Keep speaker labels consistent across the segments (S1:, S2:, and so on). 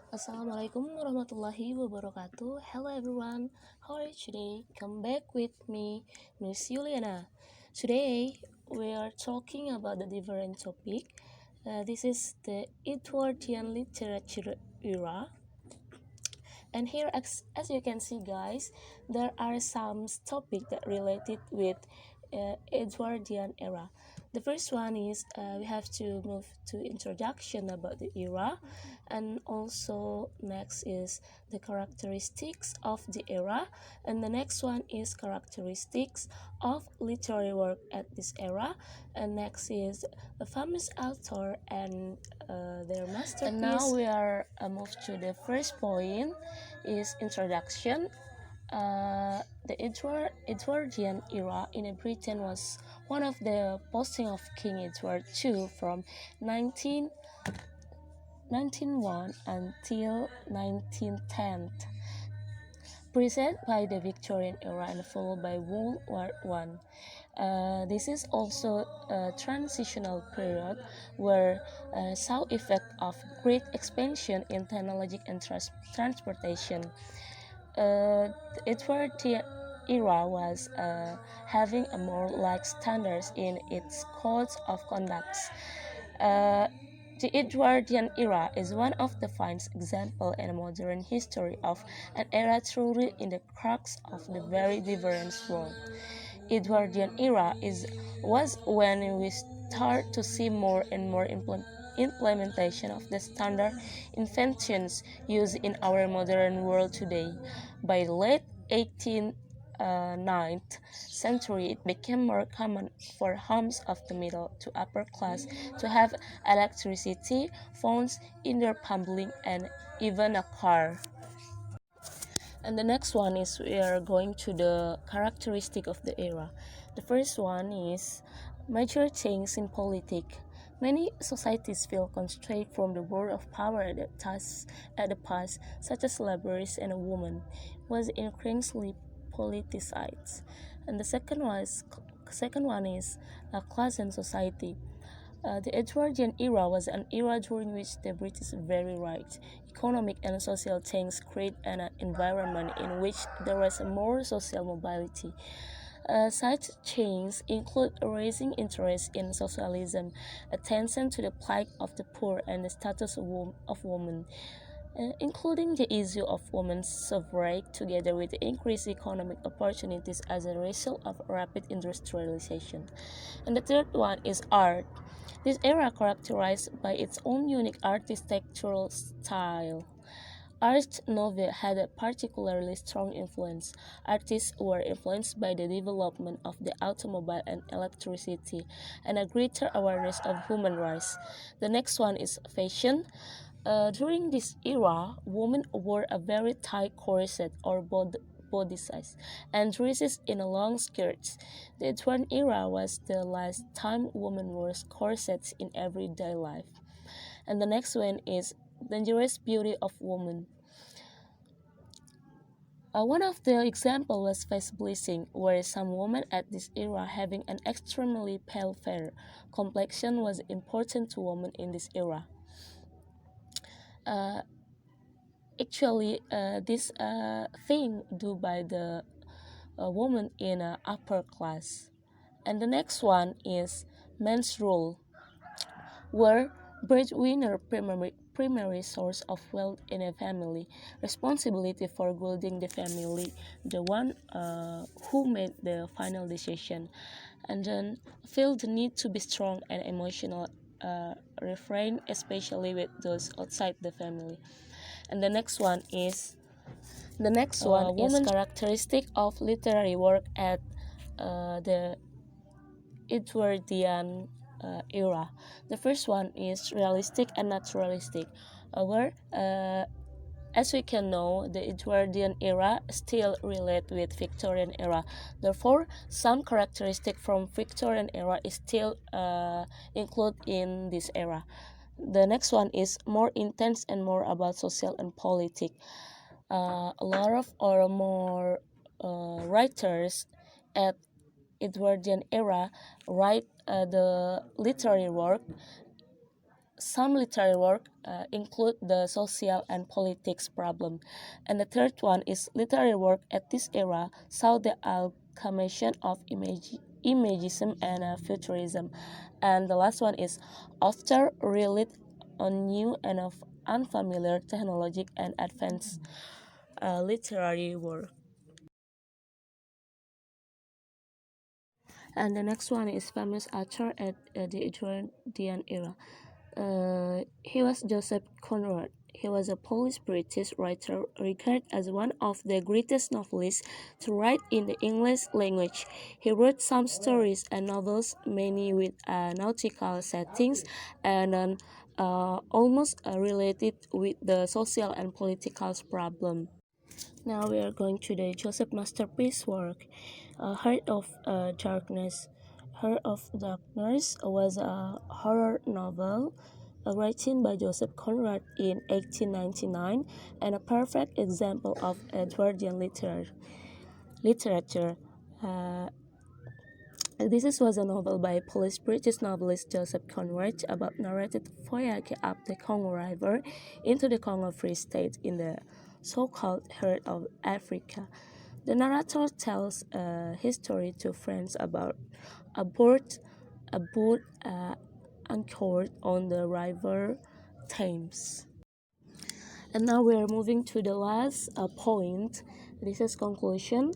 S1: Assalamualaikum warahmatullahi wabarakatuh. Hello everyone, how are you today? Come back with me, Miss Juliana. Today we are talking about the different topic. This is the Edwardian Literature Era. And here, as you can see, guys, there are some topics that related with Edwardian era. The first one is we have to move to introduction about the era, and also next is the characteristics of the era, and the next one is characteristics of literary work at this era, and next is a famous author and their masterpiece. And now we are moved to the first point is introduction. The Edwardian era in Britain was one of the posting of King Edward II from 1901 until 1910, preceded by the Victorian era and followed by World War I. This is also a transitional period where saw effect of great expansion in technology and transportation. The Edwardian era was having a more lax standards in its codes of conduct. The Edwardian era is one of the finest examples in modern history of an era truly in the crux of the very different world. Edwardian era was when we start to see more and more implementation of the standard inventions used in our modern world today. By the late 18th 9th century, it became more common for homes of the middle to upper class to have electricity, phones, indoor plumbing, and even a car. And the next one is we are going to the characteristic of the era. The first one is major change in politics. Many societies feel constrained from the world of power at the past, such as libraries and a woman, was increasingly politicized. And the second one is a class and society. The Edwardian era was an era during which the British very right, economic and social change create an environment in which there was more social mobility. Such changes include a rising interest in socialism, attention to the plight of the poor and the status of women, including the issue of women's suffrage, together with the increased economic opportunities as a result of rapid industrialization. And the third one is art. This era characterized by its own unique architectural style. Art Nouveau had a particularly strong influence. Artists were influenced by the development of the automobile and electricity and a greater awareness of human rights. The next one is fashion. During this era, women wore a very tight corset or body size and dresses in long skirts. The Edwardian era was the last time women wore corsets in everyday life. And the next one is dangerous beauty of woman. One of the examples was face bleaching, where some women at this era having an extremely pale fair complexion was important to women in this era. This thing do by the woman in upper class. And the next one is men's role, where breadwinner primary source of wealth in a family, responsibility for building the family, the one who made the final decision, and then feel the need to be strong and emotional, refrain especially with those outside the family. And the next one is characteristic of literary work at the Edwardian era. The first one is realistic and naturalistic, where as we can know, the Edwardian era still relate with Victorian era. Therefore, some characteristic from Victorian era is still included in this era. The next one is more intense and more about social and politics. A lot of or more writers at Edwardian era write the literary work some literary work include the social and politics problem. And the third one is literary work at this era saw the amalgamation of imagism and futurism. And the last one is author relied on new and of unfamiliar technology and advanced literary work. And the next one is famous author at the Edwardian era. He was Joseph Conrad. He was a Polish-British writer regarded as one of the greatest novelists to write in the English language. He wrote some stories and novels, many with nautical settings and almost related with the social and political problem. Now we are going to the Joseph masterpiece work, Heart of Darkness. Heart of Darkness was a horror novel written by Joseph Conrad in 1899 and a perfect example of Edwardian literature. Uh, this was a novel by Polish-British novelist Joseph Conrad about narrated voyage up the Congo River into the Congo Free State in the so-called Heart of Africa. The narrator tells a history to friends about a boat, anchored on the river Thames. And now we are moving to the last point. This is conclusion.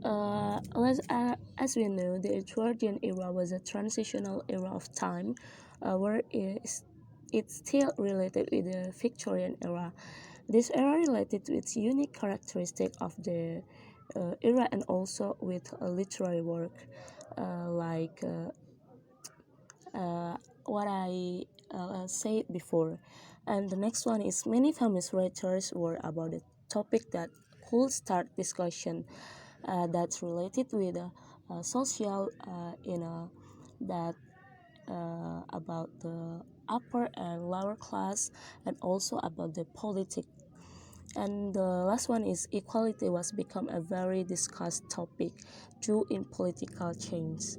S1: As we know, the Edwardian era was a transitional era of time where it's still related with the Victorian era. This era related to its unique characteristic of the era and also with literary work like what I said before. And the next one is many famous writers were about the topic that could start discussion that's related with social that about the upper and lower class and also about the politics. And the last one is equality was become a very discussed topic due in political change.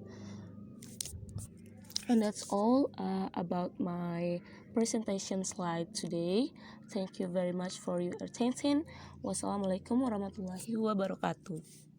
S1: And that's all about my presentation slide today. Thank you very much for your attention. Wassalamualaikum warahmatullahi wabarakatuh.